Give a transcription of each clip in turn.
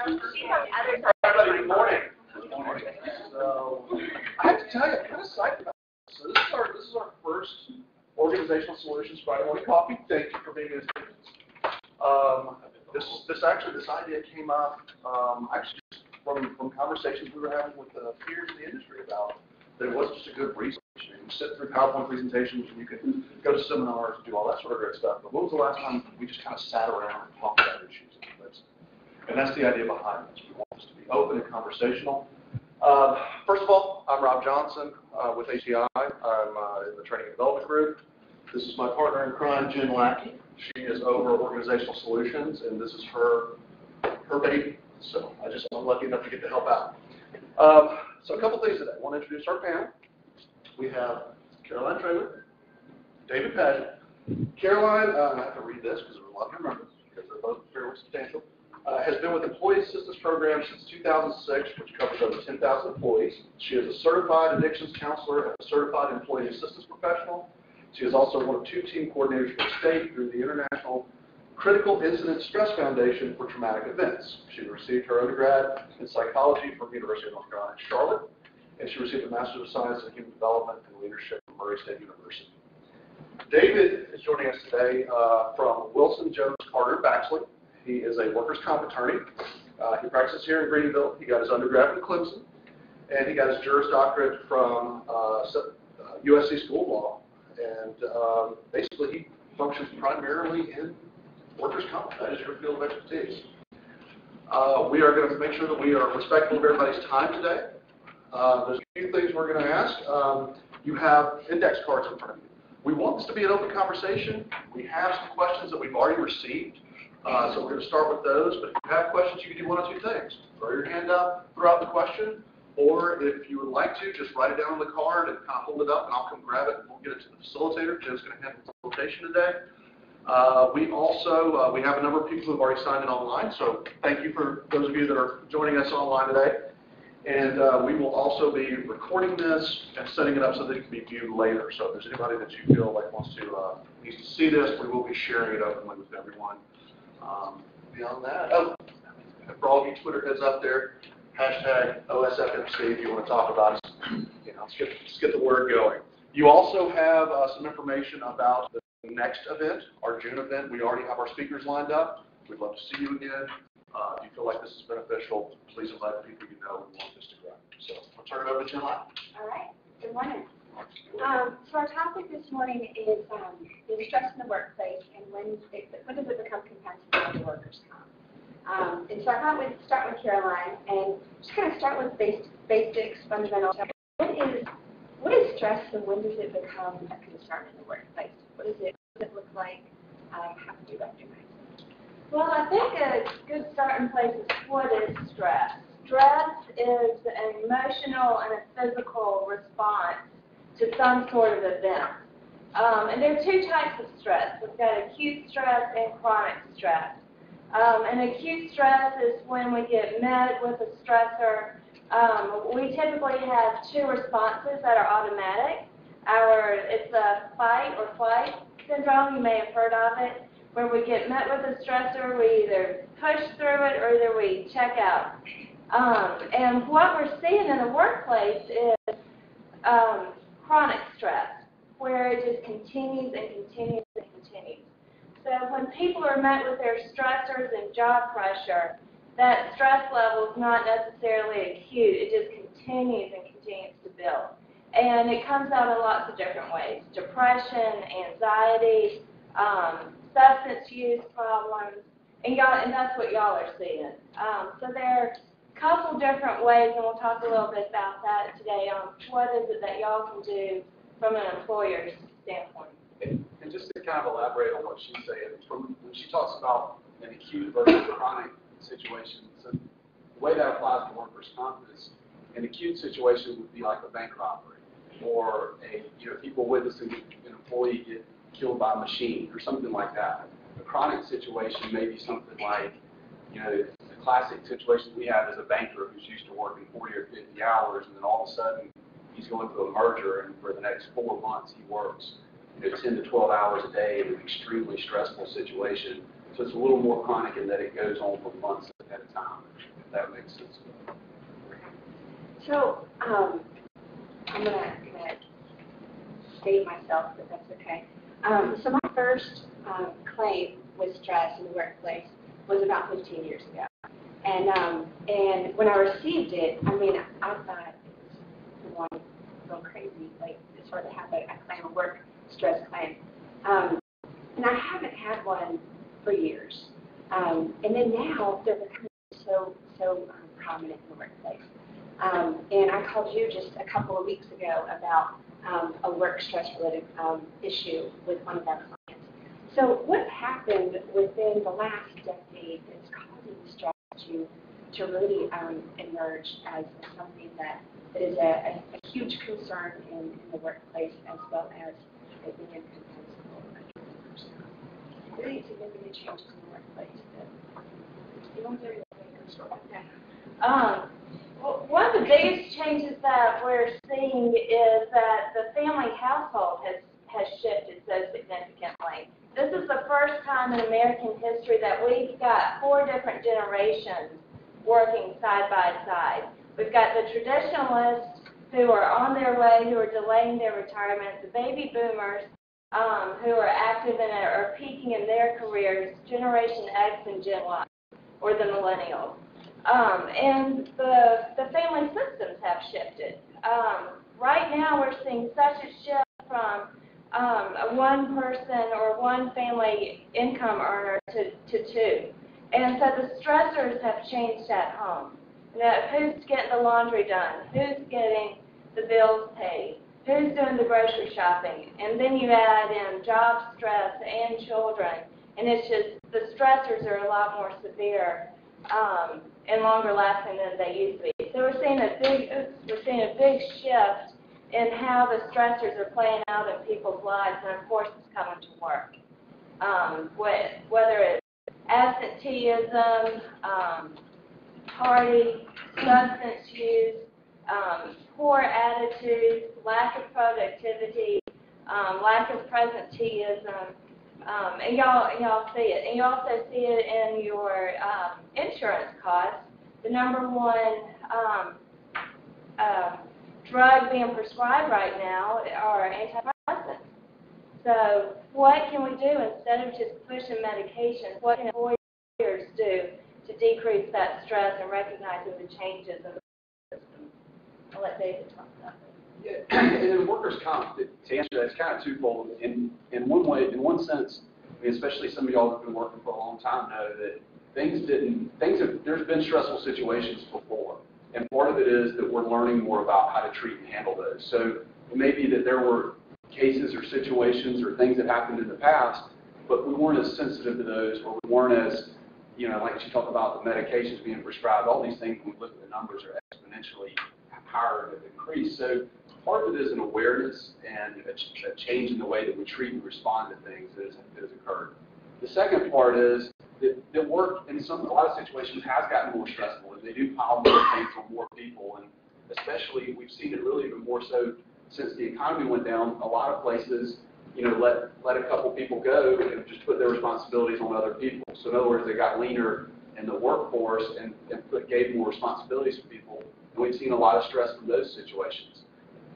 Everybody, good morning. Good morning. So, I have to tell you, I'm kind of psyched about this. So this is our first Organizational Solutions Friday morning coffee. Thank you for being in attendance. This idea came up actually from conversations we were having with peers in the industry about that it wasn't just a good research. You sit through PowerPoint presentations and you can go to seminars and do all that sort of great stuff. But when was the last time we just kind of sat around and talked about issues? And that's the idea behind this. We want this to be open and conversational. First of all, I'm Rob Johnson with ATI. I'm in the Training and Development Group. This is my partner in crime, Jen Lackey. She is over Organizational Solutions, and this is her baby. So I'm lucky enough to get to help out. So a couple things today. I want to introduce our panel. We have Caroline Trawick, David Padgett. Caroline, I have to read this because there's a lot to remember because they're both fairly substantial. Has been with Employee Assistance Program since 2006, which covers over 10,000 employees. She is a certified addictions counselor and a certified employee assistance professional. She is also one of 2 team coordinators for the state through the International Critical Incident Stress Foundation for Traumatic Events. She received her undergrad in psychology from the University of North Carolina in Charlotte, and she received a Master of Science in Human Development and Leadership from Murray State University. David is joining us today from Willson Jones Carter, Baxley. He is a workers' comp attorney. He practices here in Greenville. He got his undergrad from Clemson, and he got his Juris Doctorate from USC School of Law. And basically, he functions primarily in workers' comp. That is your field of expertise. We are going to make sure that we are respectful of everybody's time today. There's a few things we're going to ask. You have index cards in front of you. We want this to be an open conversation. We have some questions that we've already received. So we're going to start with those, but if you have questions, you can do one of 2 things. Throw your hand up throughout the question, or if you would like to, just write it down on the card and kind of hold it up, and I'll come grab it, and we'll get it to the facilitator. Jen's going to handle the facilitation today. We have a number of people who have already signed in online, so thank you for those of you that are joining us online today. And we will also be recording this and setting it up so that it can be viewed later. So if there's anybody that you feel like needs to see this, we will be sharing it openly with everyone. Beyond that, for all of you Twitter heads out there, hashtag OSFMC if you want to talk about it. Let's get the word going. You also have some information about the next event, our June event. We already have our speakers lined up. We'd love to see you again. If you feel like this is beneficial, please invite the people you know and want this to grow. So I'll turn it over to Jen. All right. Good morning. So our topic this morning is stress in the workplace and when does it become compensable in the workers' comp. And so I thought we'd start with Caroline and just kind of start with basics, fundamentals. What is stress and when does it become a concern in the workplace? What does it look like? How can you recognize it? Well, I think a good starting place is what is stress? Stress is an emotional and a physical response to some sort of event. And there are 2 types of stress. We've got acute stress and chronic stress. And acute stress is when we get met with a stressor. We typically have 2 responses that are automatic. It's a fight or flight syndrome. You may have heard of it, where we get met with a stressor. We either push through it or either we check out. And what we're seeing in the workplace is chronic stress, where it just continues and continues and continues. So when people are met with their stressors and job pressure, that stress level is not necessarily acute. It just continues and continues to build. And it comes out in lots of different ways: depression, anxiety, substance use problems, and that's what y'all are seeing. So there are a couple different ways, and we'll talk a little bit about that today on what is it that y'all can do from an employer's standpoint. And just to kind of elaborate on what she's saying, when she talks about an acute versus chronic situation, so the way that applies to workers' comp is an acute situation would be like a bank robbery, or people witnessing an employee get killed by a machine or something like that. A chronic situation may be something like, the classic situation we have is a banker who's used to working 40 or 50 hours, and then all of a sudden he's going through a merger, and for the next 4 months he works 10 to 12 hours a day in an extremely stressful situation. So it's a little more chronic in that it goes on for months at a time. So, I'm gonna date myself, but that's okay. So my first claim with stress in the workplace was about 15 years ago. And when I received it, I mean, I thought it was going real crazy, like sort of have a claim, a work stress claim. And I haven't had one for years. And then now they're becoming so prominent in the workplace. And I called you just a couple of weeks ago about a work stress-related issue with one of our clients. So what's happened within the last decade is causing stress to really emerge as something that is a huge concern in the workplace, as well as being compensable. Really significant changes in the workplace. One of the biggest changes that we're seeing is that the family household has shifted so significantly. This is the first time in American history that we've got 4 different generations working side by side. We've got the traditionalists who are on their way, who are delaying their retirement, the baby boomers who are active in it or peaking in their careers, Generation X and Gen Y, or the millennials. And the family systems have shifted. Right now we're seeing such a shift from a one person or one family income earner to 2. And so the stressors have changed at home. Who's getting the laundry done? Who's getting the bills paid? Who's doing the grocery shopping? And then you add in job stress and children, and it's just the stressors are a lot more severe and longer lasting than they used to be. So we're seeing a big shift in how the stressors are playing out in people's lives, and of course it's coming to work. Whether it's absenteeism, party, substance use, poor attitudes, lack of productivity, lack of presenteeism, and y'all see it. And you also see it in your insurance costs. The number one drug being prescribed right now are antidepressants. So what can we do instead of just pushing medications? What can employers do to decrease that stress and recognizing the changes in the system? I'll let David talk about that. Yeah, and in workers' comp, to answer that, it's kind of twofold. In one sense, I mean, especially some of y'all who've been working for a long time know that there's been stressful situations before. And part of it is that we're learning more about how to treat and handle those. So it may be that there were cases or situations or things that happened in the past, but we weren't as sensitive to those, or we weren't as, like you talk about the medications being prescribed, all these things, when we look at the numbers, are exponentially higher and increased. So part of it is an awareness and a change in the way that we treat and respond to things that has occurred. The second part is that work in a lot of situations has gotten more stressful, and they do pile more things on more people, and especially we've seen it really even more so since the economy went down. A lot of places, let a couple people go and just put their responsibilities on other people. So in other words, they got leaner in the workforce and gave more responsibilities to people, and we've seen a lot of stress from those situations.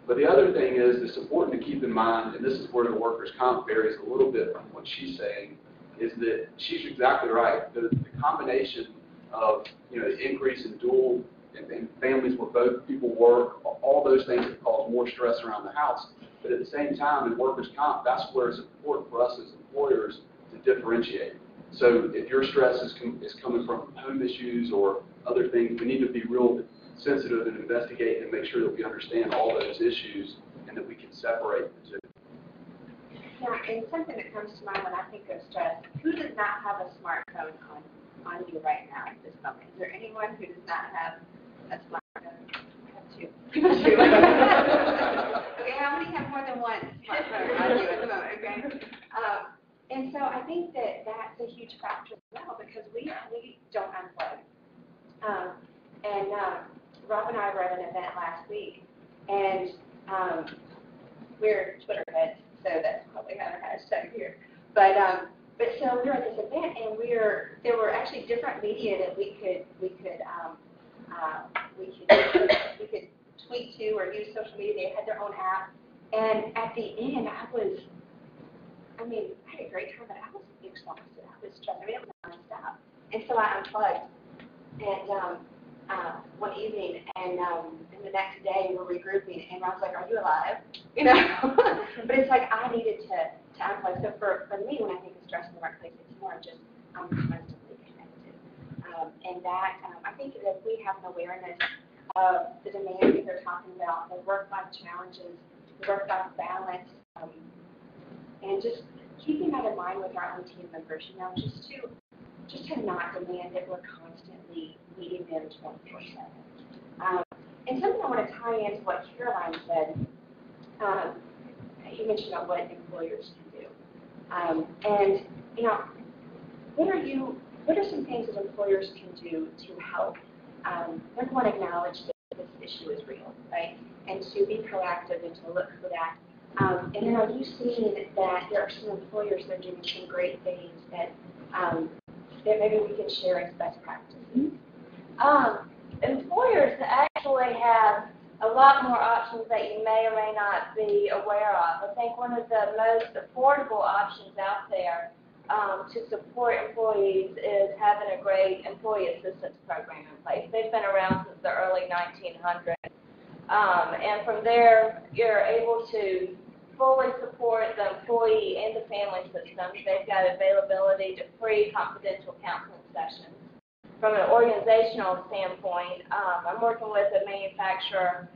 But the other thing is, it's important to keep in mind, and this is where the workers' comp varies a little bit from what she's saying, is that she's exactly right. The combination of the increase in dual and families where both people work, all those things that cause more stress around the house. But at the same time, in workers' comp, that's where it's important for us as employers to differentiate. So if your stress is coming from home issues or other things, we need to be real sensitive and investigate and make sure that we understand all those issues and that we can separate the two. Yeah, and something that comes to mind when I think of stress, who does not have a smartphone on you right now at this moment? Is there anyone who does not have a smartphone? I have 2. Okay, how many have more than one smartphone on you at the moment? Okay. And so I think that's a huge factor as well, because we don't unplug. Rob and I were at an event last week, and we're Twitter heads, so that's probably not a hashtag here. But so we were at this event, and there were actually different media that we could They had their own app. And at the end, I had a great time, but I was exhausted. I was stressed. It was nonstop. And so I unplugged. And one evening, and the next day we're regrouping, and I was like, "Are you alive?" But it's like I needed to unplug. So for me, when I think of stress in the workplace, it's more just I'm constantly connected, and that I think that if we have an awareness of the demands that they're talking about, the work-life challenges, the work-life balance, and just keeping that in mind with our own team members, just to not demand that we're constantly meeting them 24/7. And something I want to tie into what Caroline said, you mentioned about what employers can do. And, what are some things that employers can do to help, number one, acknowledge that this issue is real, right? And to be proactive and to look for that. And then are you seeing that there are some employers that are doing some great things that maybe we can share as best practices? Employers actually have a lot more options that you may or may not be aware of. I think one of the most affordable options out there to support employees is having a great employee assistance program in place. They've been around since the early 1900s. And from there, you're able to fully support the employee and the family systems. They've got availability to free confidential counseling sessions. From an organizational standpoint, I'm working with a manufacturer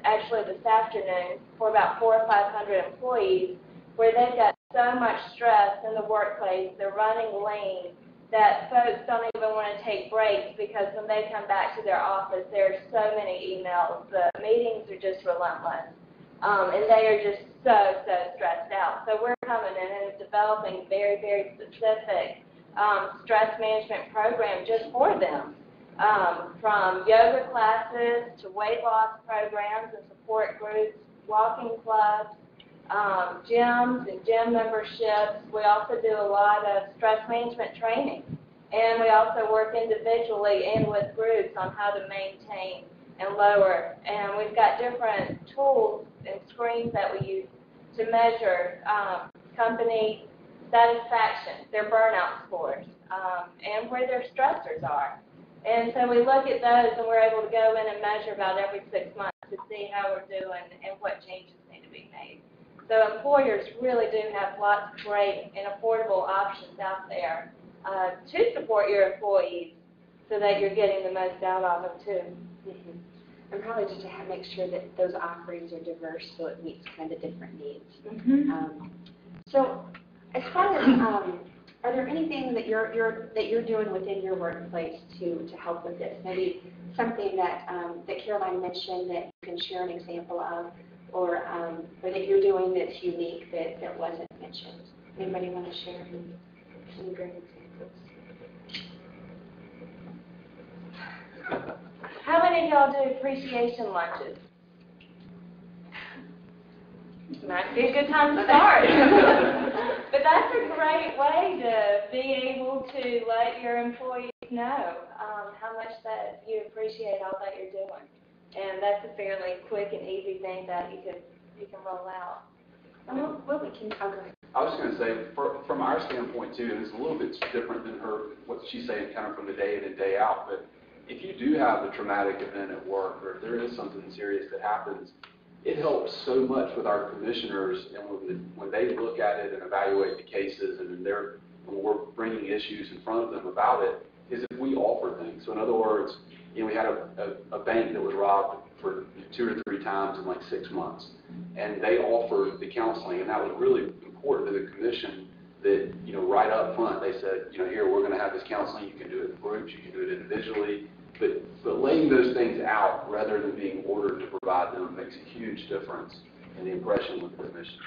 actually this afternoon for about 400 or 500 employees where they've got so much stress in the workplace, they're running lean, that folks don't even want to take breaks because when they come back to their office, there's so many emails. The meetings are just relentless, and they are just so stressed out. So we're coming in and developing very, very specific stress management program just for them, from yoga classes to weight loss programs and support groups, walking clubs, gyms and gym memberships. We also do a lot of stress management training, and we also work individually and with groups on how to maintain and lower. And we've got different tools and screens that we use to measure company satisfaction, their burnout scores, and where their stressors are. And so we look at those, and we're able to go in and measure about every 6 months to see how we're doing and what changes need to be made. So employers really do have lots of great and affordable options out there to support your employees so that you're getting the most out of them too. Mm-hmm. And probably just to make sure that those offerings are diverse so it meets kind of different needs. Mm-hmm. So as far as, are there anything that you're doing within your workplace to help with this? Maybe something that Caroline mentioned that you can share an example of, or that you're doing that's unique that wasn't mentioned. Anybody want to share some great examples? How many of y'all do appreciation lunches? Might be a good time to start. But that's a great way to be able to let your employees know how much that you appreciate all that you're doing. And that's a fairly quick and easy thing that you can roll out. What we can cover. I was going to say, from our standpoint too, and it's a little bit different than what she's saying kind of from the day in and day out, but if you do have a traumatic event at work, or if there is something serious that happens, it helps so much with our commissioners, and when they look at it and evaluate the cases, and when we're bringing issues in front of them about it, is if we offer things. So in other words, we had a bank that was robbed for 2 or 3 times in like 6 months, and they offered the counseling, and that was really important to the commission. That right up front they said, here we're going to have this counseling. You can do it in groups, you can do it individually. But laying those things out rather than being ordered to provide them makes a huge difference in the impression with the commission.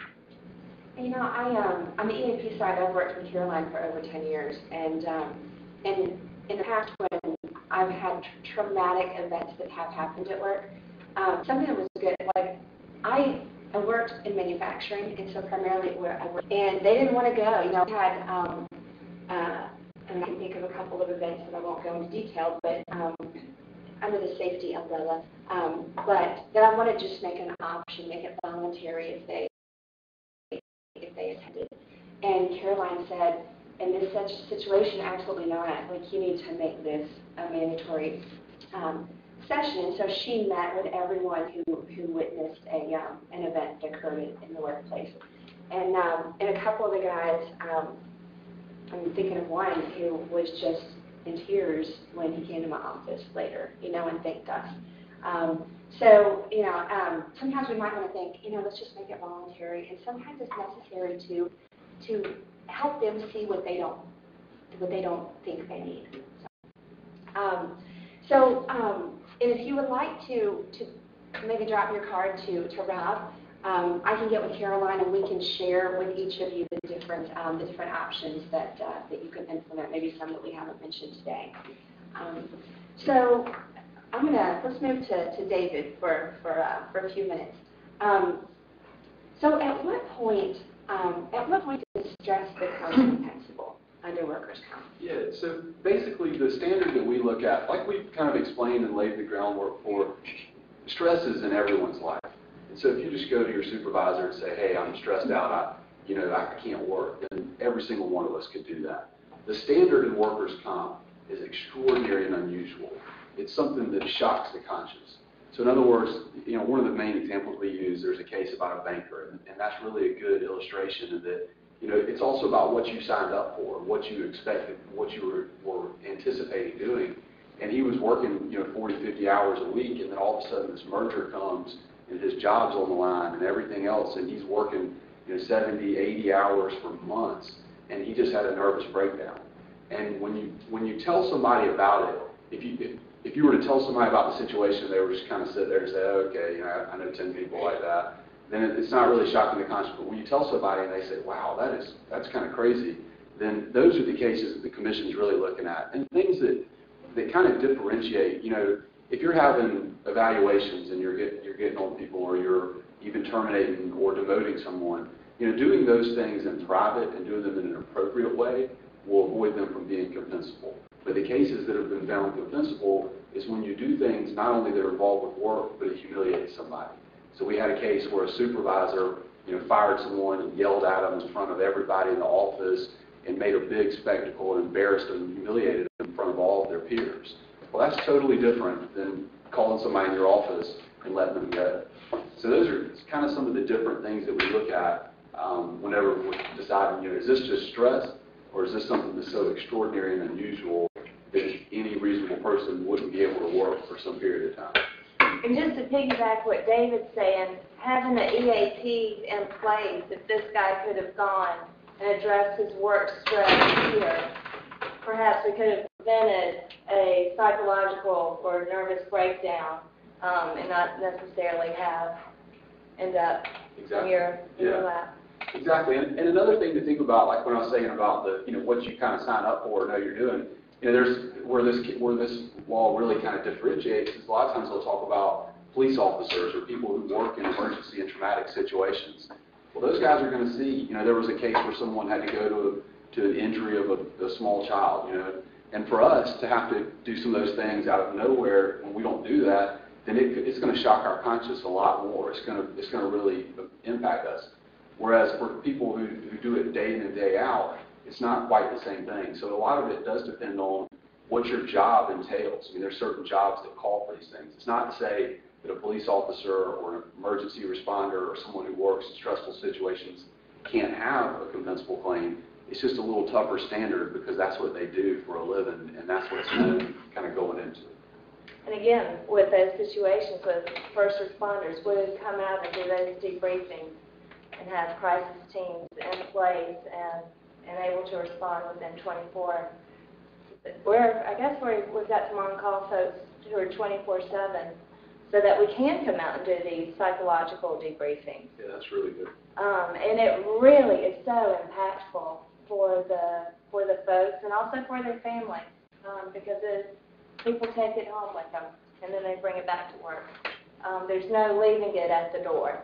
On the EAP side, I've worked with Caroline for over 10 years, and in the past when I've had traumatic events that have happened at work, something that was good, like I worked in manufacturing, and so primarily where I worked, and they didn't want to go. I had and I can think of a couple of events that I won't go into detail, but under the safety umbrella, but that I want to just make an option, make it voluntary if they attended. And Caroline said, in this such situation, absolutely not. Like, you need to make this a mandatory session. So she met with everyone who witnessed an event that occurred in the workplace. And a couple of the guys, I'm thinking of one who was just in tears when he came to my office later, and thanked us. So, sometimes we might want to think, let's just make it voluntary. And sometimes it's necessary to help them see what they don't think they need. And if you would like to maybe drop your card to Rob, I can get with Caroline and we can share with each of you the different options that you can implement, maybe some that we haven't mentioned today. So let's move to David for a few minutes. So at what point does stress become compensable under workers' comp? Yeah, so basically the standard that we look at, like we've kind of explained and laid the groundwork for, stress is in everyone's life. And so if you just go to your supervisor and say, hey, I'm stressed out, I can't work, then every single one of us could do that. The standard in workers' comp is extraordinary and unusual. It's something that shocks the conscience. So in other words, one of the main examples we use, there's a case about a banker, and that's really a good illustration of that. It's also about what you signed up for, what you expected, what you were anticipating doing. And he was working, 40, 50 hours a week, and then all of a sudden this merger comes, and his job's on the line and everything else, and he's working 70, 80 hours for months, and he just had a nervous breakdown. And when you tell somebody about it, if you were to tell somebody about the situation, they were just kind of sit there and say, oh, okay, I know 10 people like that, then it's not really shocking the conscience. But when you tell somebody and they say, wow, that's kind of crazy, then those are the cases that the commission is really looking at. And things that kind of differentiate, if you're having evaluations and you're getting on people, or you're even terminating or demoting someone, doing those things in private and doing them in an appropriate way will avoid them from being compensable. But the cases that have been found compensable is when you do things not only that are involved with work, but it humiliates somebody. So we had a case where a supervisor, fired someone and yelled at them in front of everybody in the office and made a big spectacle and embarrassed them and humiliated them in front of all of their peers. Well, that's totally different than calling somebody in your office and letting them go. So those are kind of some of the different things that we look at whenever we're deciding, is this just stress, or is this something that's so extraordinary and unusual that any reasonable person wouldn't be able to work for some period of time. And just to piggyback what David's saying, having the EAPs in place, if this guy could have gone and addressed his work stress here, perhaps we could have prevented a psychological or nervous breakdown and not necessarily end up in your lap. Exactly, and another thing to think about, like when I was saying about the, what you kind of sign up for or know you're doing, there's where this law really kind of differentiates is a lot of times they'll talk about police officers or people who work in emergency and traumatic situations. Well, those guys are going to see, there was a case where someone had to go to an injury of a small child, and for us to have to do some of those things out of nowhere when we don't do that, then it's going to shock our conscience a lot more. It's going to really impact us. Whereas for people who do it day in and day out, it's not quite the same thing. So a lot of it does depend on what your job entails. There's certain jobs that call for these things. It's not to say that a police officer or an emergency responder or someone who works in stressful situations can't have a compensable claim. It's just a little tougher standard because that's what they do for a living, and that's what's known kind of going into it. And again, with those situations with first responders, we would come out and do those debriefings and have crisis teams in place and able to respond within 24. I guess we've got some on-call folks who are 24/7, so that we can come out and do these psychological debriefings. Yeah, that's really good. And it really is so impactful for the folks and also for their families because people take it home with them and then they bring it back to work. There's no leaving it at the door.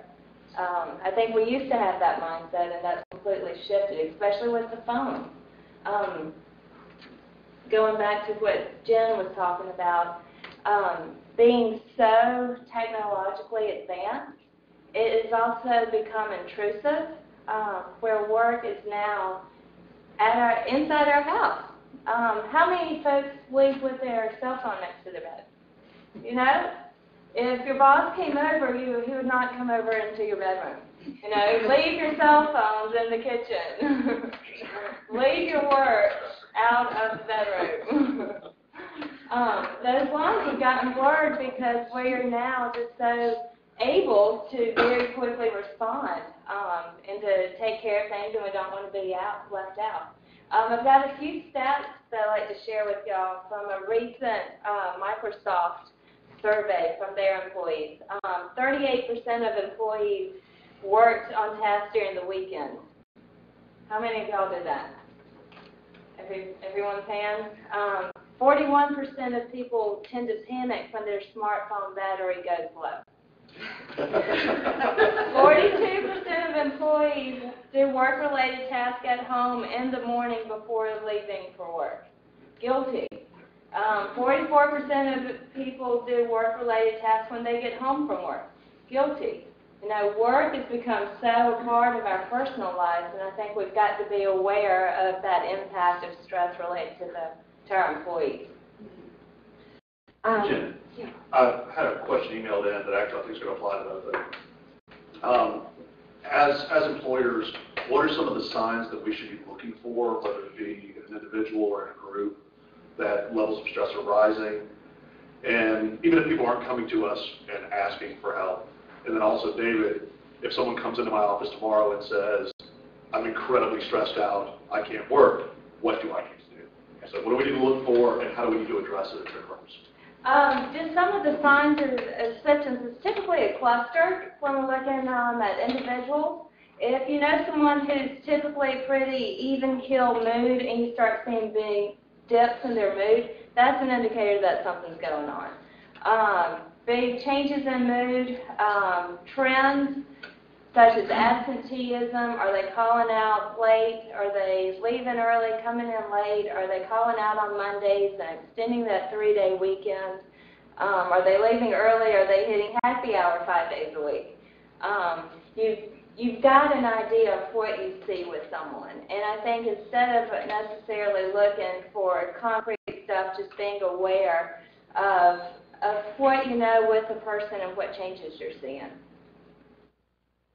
I think we used to have that mindset, and that's completely shifted, especially with the phone. Going back to what Jen was talking about, being so technologically advanced, it has also become intrusive, where work is now inside our house. How many folks sleep with their cell phone next to their bed? You know, if your boss came over, he would not come over into your bedroom. You know, leave your cell phones in the kitchen. Leave your work out of the bedroom. Those lines have gotten blurred because we are now just so able to very quickly respond and to take care of things, and we don't want to be left out. I've got a few stats that I'd like to share with y'all from a recent Microsoft survey from their employees. 38% of employees worked on tasks during the weekend. How many of y'all did that? Everyone's hands? 41% of people tend to panic when their smartphone battery goes low. 42% of employees do work-related tasks at home in the morning before leaving for work. Guilty. 44% of people do work-related tasks when they get home from work. Guilty. You know, work has become so part of our personal lives, and I think we've got to be aware of that impact of stress related to our employees. Jen, Yeah. I had a question emailed in that actually I think is going to apply to both. As employers, what are some of the signs that we should be looking for, whether it be an individual or in a group, that levels of stress are rising? And even if people aren't coming to us and asking for help, and then also, David, if someone comes into my office tomorrow and says, I'm incredibly stressed out, I can't work, what do I need to do? So what do we need to look for, and how do we need to address it if it occurs? Just some of the signs of symptoms is typically a cluster when we're looking at individuals. If you know someone who's typically pretty even-keel mood and you start seeing big dips in their mood, that's an indicator that something's going on. Big changes in mood, trends such as absenteeism. Are they calling out late? Are they leaving early, coming in late? Are they calling out on Mondays and extending that 3-day weekend? Are they leaving early? Are they hitting happy hour 5 days a week? You've got an idea of what you see with someone. And I think instead of necessarily looking for concrete stuff, just being aware of what you know with the person and what changes you're seeing.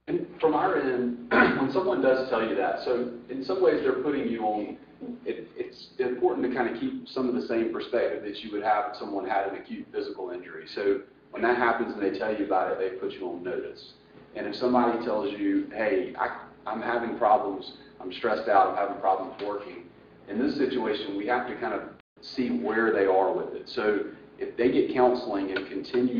And from our end, when someone does tell you that, so in some ways they're putting you on, it's important to kind of keep some of the same perspective that you would have if someone had an acute physical injury. So when that happens and they tell you about it, they put you on notice. And if somebody tells you, hey, I'm having problems, I'm stressed out, I'm having problems working, in this situation we have to kind of see where they are with it. So if they get counseling and continue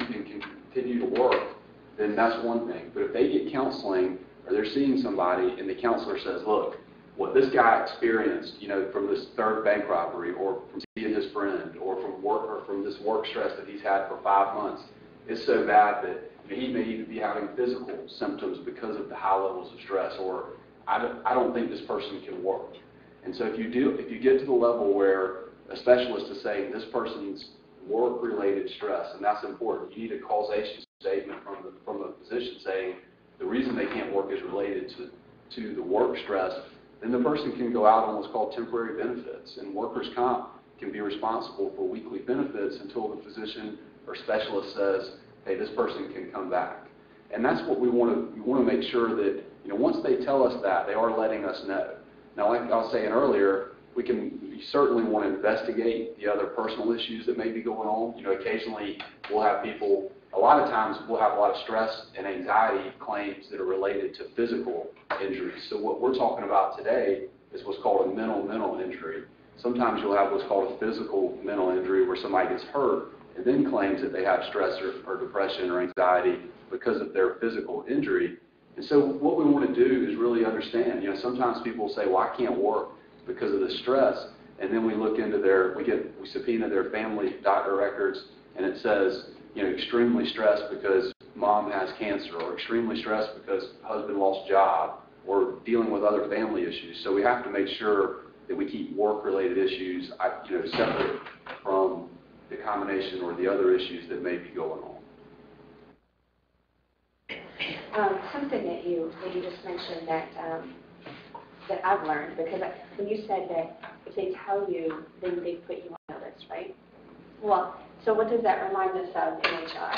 to work, then that's one thing. But if they get counseling or they're seeing somebody and the counselor says, look, what this guy experienced, you know, from this third bank robbery or from seeing his friend or from work or from this work stress that he's had for 5 months is so bad that he may even be having physical symptoms because of the high levels of stress, or I don't think this person can work. And so if you get to the level where a specialist is saying this person's work-related stress, and that's important, you need a causation statement from the physician saying the reason they can't work is related to the work stress, then the person can go out on what's called temporary benefits, and workers' comp can be responsible for weekly benefits until the physician or specialist says, hey, this person can come back. And that's what we want to make sure that, you know, once they tell us that, they are letting us know. Now, like I was saying earlier, we certainly want to investigate the other personal issues that may be going on. You know, occasionally we'll have people, a lot of times we'll have a lot of stress and anxiety claims that are related to physical injuries. So what we're talking about today is what's called a mental injury. Sometimes you'll have what's called a physical mental injury where somebody gets hurt and then claims that they have stress or depression or anxiety because of their physical injury. And so what we want to do is really understand, you know, sometimes people say, well, I can't work because of the stress, and then we look into we subpoena their family doctor records, and it says, you know, extremely stressed because mom has cancer, or extremely stressed because husband lost job, or dealing with other family issues. So we have to make sure that we keep work-related issues, you know, separate from the combination or the other issues that may be going on. Something that you just mentioned that I've learned, because when you said that if they tell you, then they put you on notice, right? Well, so what does that remind us of in HR?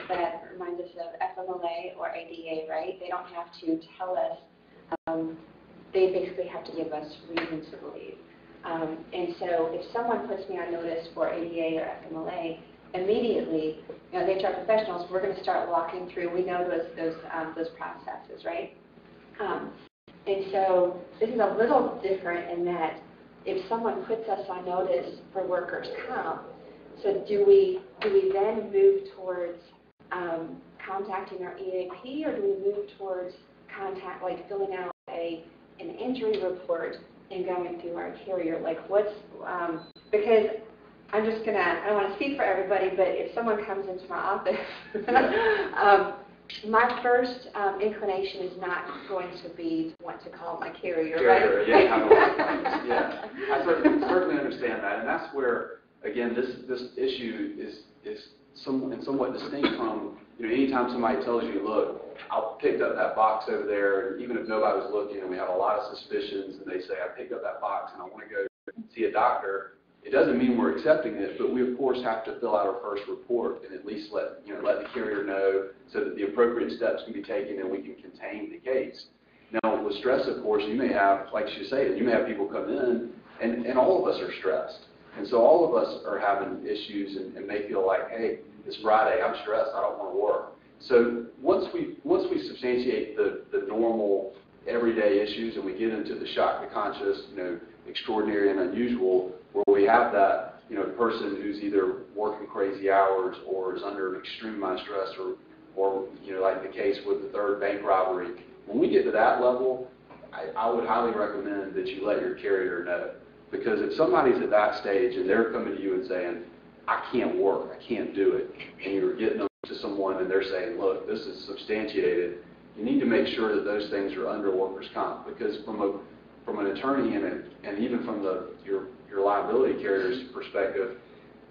That reminds us of FMLA or ADA, right? They don't have to tell us. They basically have to give us reason to believe. And so if someone puts me on notice for ADA or FMLA, immediately, you know, the HR professionals, we're going to start walking through. We know those processes, right? And so this is a little different in that if someone puts us on notice for workers' comp, so do we then move towards contacting our EAP, or do we move towards filling out an injury report and going through our carrier? Like what's, because I'm just gonna, I don't want to speak for everybody, but if someone comes into my office, my first inclination is not going to be to want to call my carrier, right? Yeah, I certainly understand that, and that's where, again, this issue is somewhat distinct from, you know, anytime somebody tells you, look, I picked up that box over there, and even if nobody was looking and we have a lot of suspicions, and they say, I picked up that box and I want to go see a doctor, it doesn't mean we're accepting it, but we of course have to fill out our first report and at least let the carrier know so that the appropriate steps can be taken and we can contain the case. Now with stress, of course, you may have, like you say, you may have people come in and all of us are stressed. And so all of us are having issues and may feel like, hey, it's Friday, I'm stressed, I don't want to work. So once we substantiate the normal everyday issues and we get into the shock to conscious, extraordinary and unusual, where we have that, person who's either working crazy hours or is under an extreme amount of stress or like the case with the third bank robbery. When we get to that level, I would highly recommend that you let your carrier know. Because if somebody's at that stage and they're coming to you and saying, I can't work, I can't do it, and you're getting them to someone and they're saying, look, this is substantiated, you need to make sure that those things are under workers' comp. Because from an attorney and even from your liability carrier's perspective,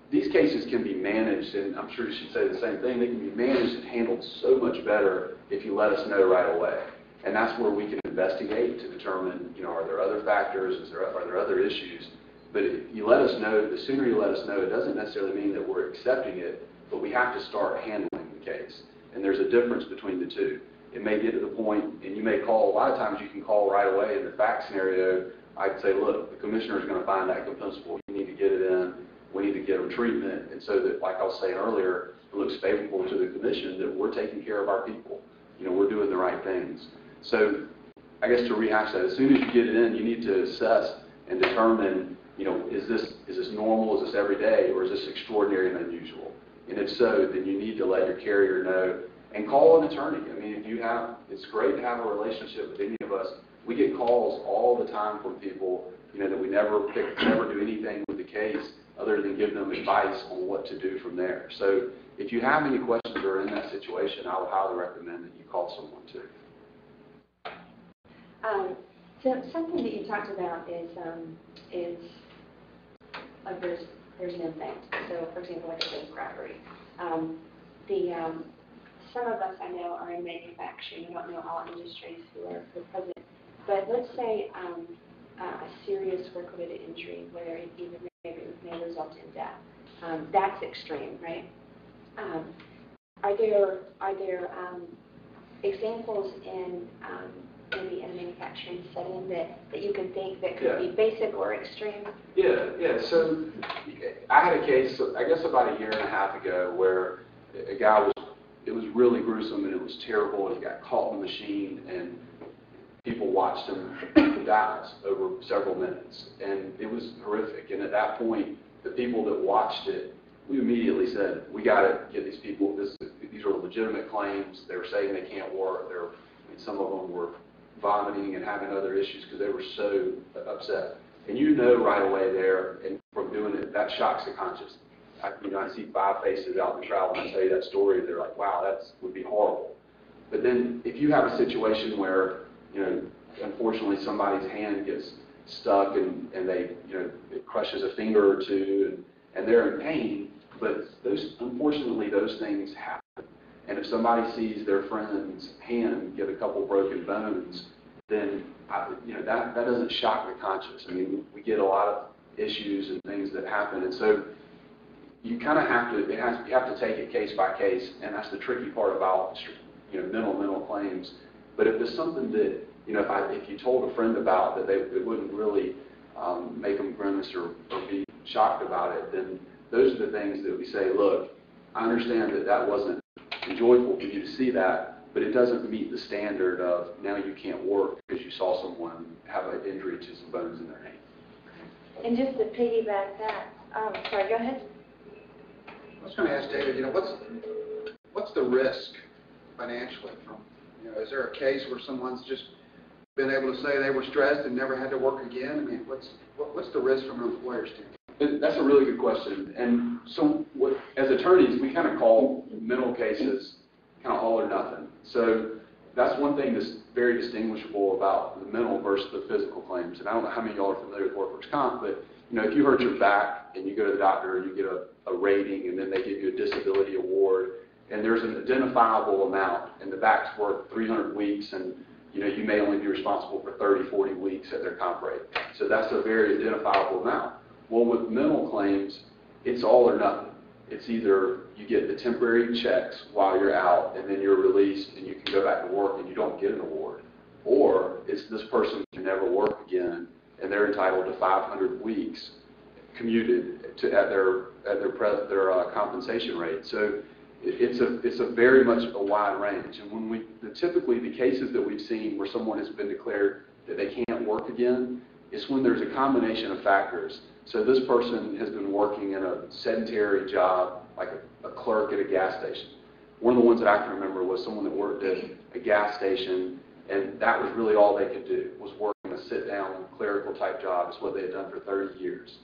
these cases can be managed, and I'm sure you should say the same thing, they can be managed and handled so much better if you let us know right away. And that's where we can investigate to determine, are there other factors, are there other issues? But if you let us know, the sooner you let us know, it doesn't necessarily mean that we're accepting it, but we have to start handling the case. And there's a difference between the two. It may get to the point, and you may call, a lot of times you can call right away. In the fact scenario, I'd say, look, the commissioner is going to find that compensable. You need to get it in. We need to get them treatment. And so that, like I was saying earlier, it looks favorable to the commission that we're taking care of our people. We're doing the right things. So I guess to rehash that, as soon as you get it in, you need to assess and determine, is this normal, is this every day, or is this extraordinary and unusual? And if so, then you need to let your carrier know and call an attorney. I mean, it's great to have a relationship with any of us. We get calls all the time from people, that we never do anything with the case other than give them advice on what to do from there. So if you have any questions or are in that situation, I would highly recommend that you call someone too. So something that you talked about is like there's an event. So for example, like a bank robbery. Some of us I know are in manufacturing. I don't know all industries who are present. But let's say a serious work-related injury where it even may result in death. That's extreme, right? Are there examples in maybe in a manufacturing setting that you can think that could be basic or extreme? Yeah. So I had a case, I guess about a year and a half ago, where a guy it was really gruesome and it was terrible. He got caught in the machine and people watched him die over several minutes. And it was horrific. And at that point, the people that watched it, we immediately said, we got to get these people, these are legitimate claims. They were saying they can't work. Some of them were vomiting and having other issues because they were so upset. And right away there, and from doing it, that shocks the conscience. I see 5 faces out in the travel and I tell you that story, they're like, wow, that would be horrible. But then if you have a situation where, unfortunately somebody's hand gets stuck and they, it crushes a finger or two and they're in pain, but unfortunately, those things happen. And if somebody sees their friend's hand get a couple broken bones, then that doesn't shock the conscience. I mean, we get a lot of issues and things that happen, and so you kind of have to. You have to take it case by case, and that's the tricky part about mental claims. But if it's something that if you told a friend about that, it wouldn't really make them grimace or be shocked about it, then those are the things that we say, look, I understand that wasn't enjoyable for you to see that, but it doesn't meet the standard of now you can't work because you saw someone have an injury to some bones in their hand. And just to piggyback that, sorry, go ahead. I was going to ask David, what's the risk financially from, is there a case where someone's just been able to say they were stressed and never had to work again? I mean, what's the risk from an employer's standpoint? That's a really good question. And so as attorneys, we kind of call mental cases kind of all or nothing. So that's one thing that's very distinguishable about the mental versus the physical claims. And I don't know how many of y'all are familiar with workers' comp, but if you hurt your back and you go to the doctor and you get a rating and then they give you a disability award and there's an identifiable amount and the back's worked 300 weeks and you may only be responsible for 30, 40 weeks at their comp rate. So that's a very identifiable amount. Well, with mental claims, it's all or nothing. It's either you get the temporary checks while you're out and then you're released and you can go back to work and you don't get an award, or it's this person can never work again and they're entitled to 500 weeks commuted at their compensation rate. So it's a very much a wide range. And typically the cases that we've seen where someone has been declared that they can't work again is when there's a combination of factors. So this person has been working in a sedentary job, like a clerk at a gas station. One of the ones that I can remember was someone that worked at a gas station, and that was really all they could do, was work in a sit-down clerical type job. It's what they had done for 30 years.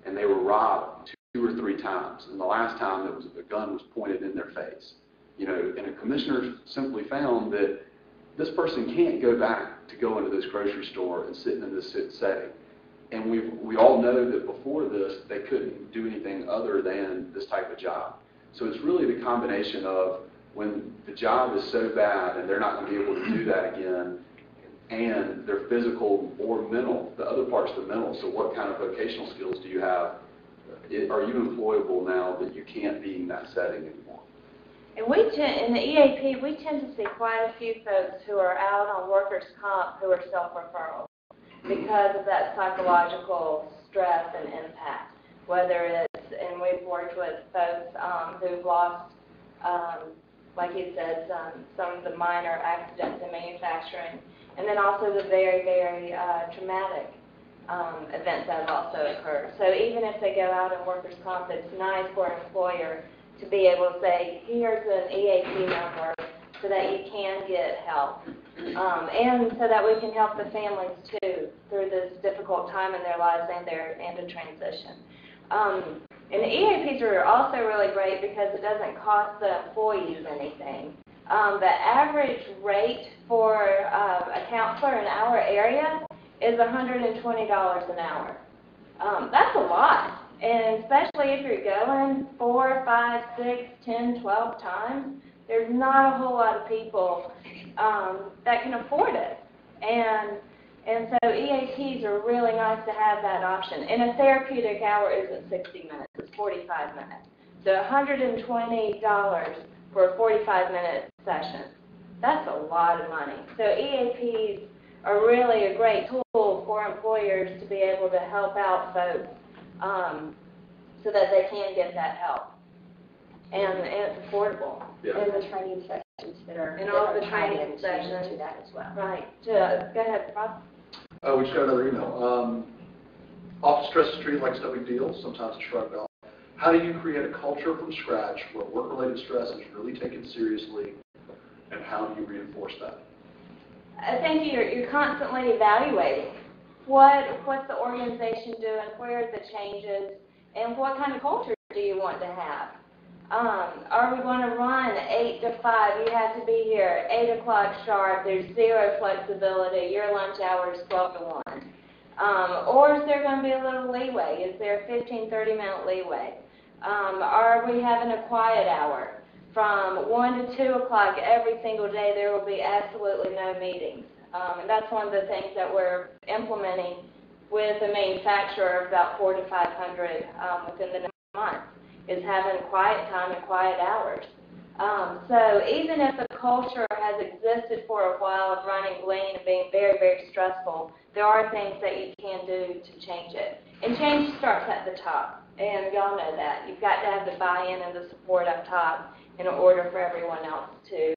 And they were robbed 2 or 3 times. And the last time a gun was pointed in their face. And a commissioner simply found that this person can't go back to go into this grocery store and sit in this setting. And we all know that before this, they couldn't do anything other than this type of job. So it's really the combination of when the job is so bad and they're not going to be able to do that again, and their physical or mental, the other part's the mental. So what kind of vocational skills do you have? Are you employable now that you can't be in that setting anymore? And in the EAP, we tend to see quite a few folks who are out on workers' comp who are self-referral because of that psychological stress and impact. Whether it's, and we've worked with folks who've lost, like you said, some of the minor accidents in manufacturing, and then also the very, very traumatic events that have also occurred. So even if they go out in workers' comp, it's nice for an employer to be able to say, here's an EAP number so that you can get help. And so that we can help the families too through this difficult time in their lives and a transition. And the EAPs are also really great because it doesn't cost the employees anything. The average rate for a counselor in our area is $120 an hour. That's a lot, and especially if you're going 4, 5, 6, 10, 12 times, there's not a whole lot of people that can afford it. And so EAPs are really nice to have that option. And a therapeutic hour isn't 60 minutes, it's 45 minutes. So $120 for a 45-minute session, that's a lot of money. So EAPs are really a great tool for employers to be able to help out folks so that they can get that help. And it's affordable. Yeah. And the training sessions that are And all the tied training into sessions. that as well. Right. Go ahead, Rob. We just got another email. Often stress is treated like it's no big deal, sometimes it's shrugged off. How do you create a culture from scratch where work-related stress is really taken seriously, and how do you reinforce that? I think you're constantly evaluating what's the organization doing, where are the changes, and what kind of culture do you want to have? Are we going to run 8 to 5? You have to be here 8 o'clock sharp. There's zero flexibility. Your lunch hour is 12 to 1. Or is there going to be a little leeway? Is there a 15, 30-minute leeway? Are we having a quiet hour? From 1 to 2 o'clock every single day, there will be absolutely no meetings. And that's one of the things that we're implementing with the manufacturer of about 400 to 500 within the next month, is having quiet time and quiet hours. So even if the culture has existed for a while of running lean and being very, very stressful, there are things that you can do to change it. And change starts at the top, and y'all know that. You've got to have the buy-in and the support up top in order for everyone else to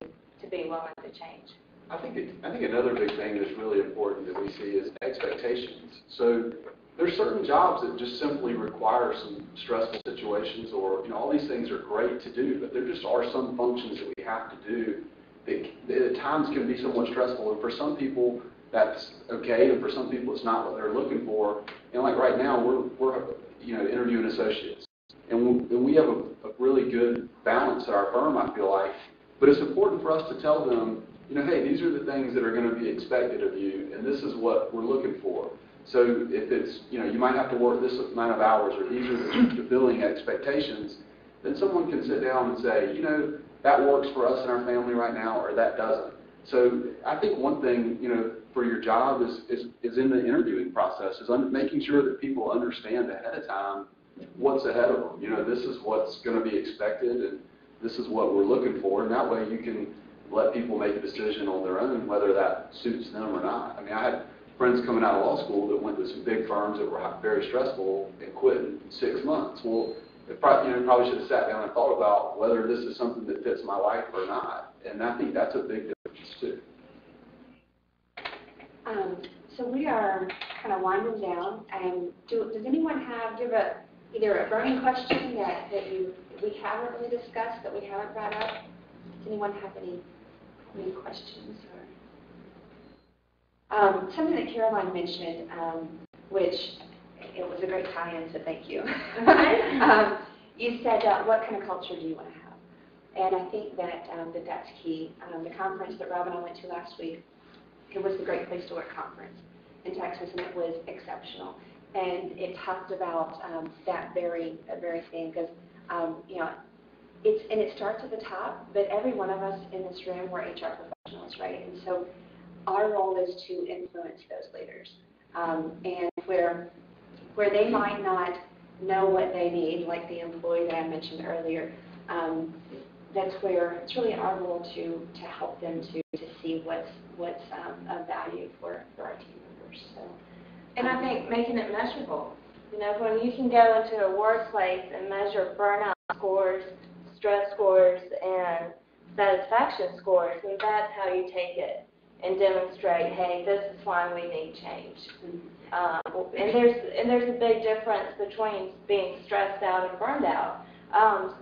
be willing to change. I think another big thing that's really important that we see is expectations. So there's certain jobs that just simply require some stressful situations, or all these things are great to do, but there just are some functions that we have to do that at times can be somewhat stressful. And for some people that's okay, and for some people it's not what they're looking for. And like right now, we're interviewing associates, and we have a really good balance at our firm, I feel like. But it's important for us to tell them, hey, these are the things that are going to be expected of you, and this is what we're looking for. So if it's, you might have to work this amount of hours, or these are the billing expectations, then someone can sit down and say, that works for us and our family right now, or that doesn't. So I think one thing, for your job is in the interviewing process, is making sure that people understand ahead of time what's ahead of them. This is what's going to be expected, and this is what we're looking for, and that way you can let people make a decision on their own whether that suits them or not. I mean, I had friends coming out of law school that went to some big firms that were very stressful and quit in 6 months. Well, probably should have sat down and thought about whether this is something that fits my life or not. And I think that's a big difference too. So we are kind of winding down. Does anyone have either a burning question that we haven't really discussed, that we haven't brought up? Does anyone have any questions? Something that Caroline mentioned, which it was a great tie-in, so thank you. You said, what kind of culture do you want to have? And I think that's key. The conference that Rob and I went to last week, it was the Great Place to Work conference in Texas, and it was exceptional. And it talked about that very thing, because it starts at the top, but every one of us in this room, we're HR professionals, right? And so our role is to influence those leaders. And where they might not know what they need, like the employee that I mentioned earlier, that's where it's really our role to help them to see what's of value for our team members. So, and I think making it measurable. When you can go into a workplace and measure burnout scores, stress scores, and satisfaction scores, and that's how you take it and demonstrate, hey, this is why we need change. And there's a big difference between being stressed out and burned out.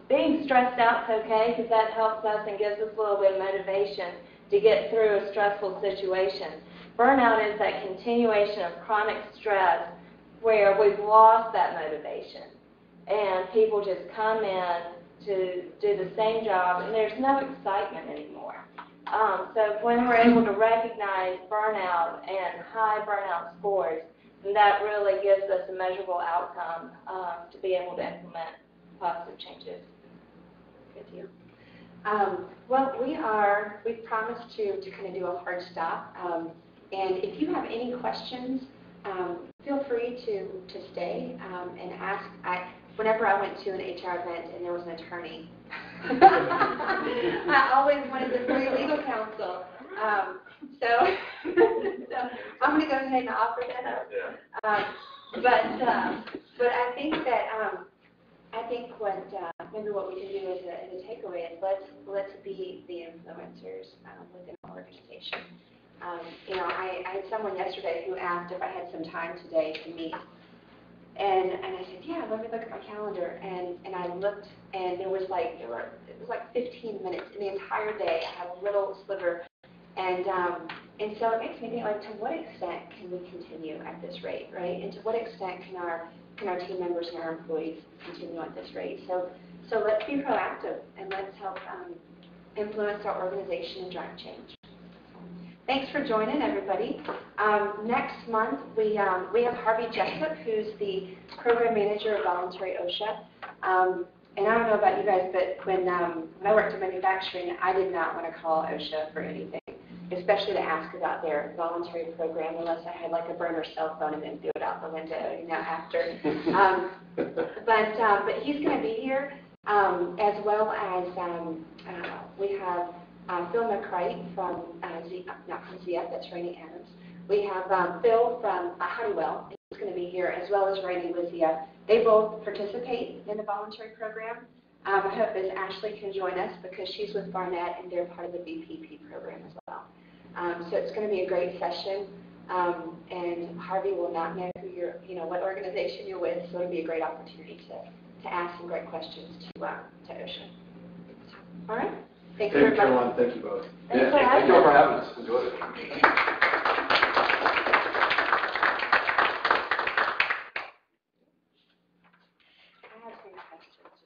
Being stressed out is okay, because that helps us and gives us a little bit of motivation to get through a stressful situation. Burnout is that continuation of chronic stress where we've lost that motivation, and people just come in to do the same job, and there's no excitement anymore. So when we're able to recognize burnout and high burnout scores, then that really gives us a measurable outcome to be able to implement positive changes. Good deal. Well, we've promised to kind of do a hard stop. And if you have any questions, feel free to stay and ask. Whenever I went to an HR event and there was an attorney, I always wanted the free legal counsel. So I'm going to go ahead and offer that up. But I think that maybe what we can do as a takeaway is let's be the influencers within our organization. I had someone yesterday who asked if I had some time today to meet. And I said, yeah, let me look at my calendar. And I looked, and it was like 15 minutes in the entire day. I had a little sliver. And so it makes me think, like, to what extent can we continue at this rate, right? And to what extent can our team members and our employees continue at this rate? So let's be proactive, and let's help influence our organization and drive change. Thanks for joining, everybody. Next month, we have Harvey Jessup, who's the program manager of Voluntary OSHA. And I don't know about you guys, but when I worked in manufacturing, I did not want to call OSHA for anything, especially to ask about their voluntary program, unless I had like a burner cell phone and then threw it out the window, after. But he's going to be here, as well as we have Phil McCright from not from ZF, that's Rainey Adams. We have Phil from Honeywell, who's going to be here, as well as Rainey with ZF. They both participate in the voluntary program. I hope that Ashley can join us because she's with Barnett and they're part of the BPP program as well. So it's going to be a great session, and Harvey will not know who you're, what organization you're with, so it'll be a great opportunity to ask some great questions to OSHA. All right. Thanks Thank you, very Caroline. much. Thank you both. Thanks for having Thank you all us. for having us. Enjoyed it. I have some questions.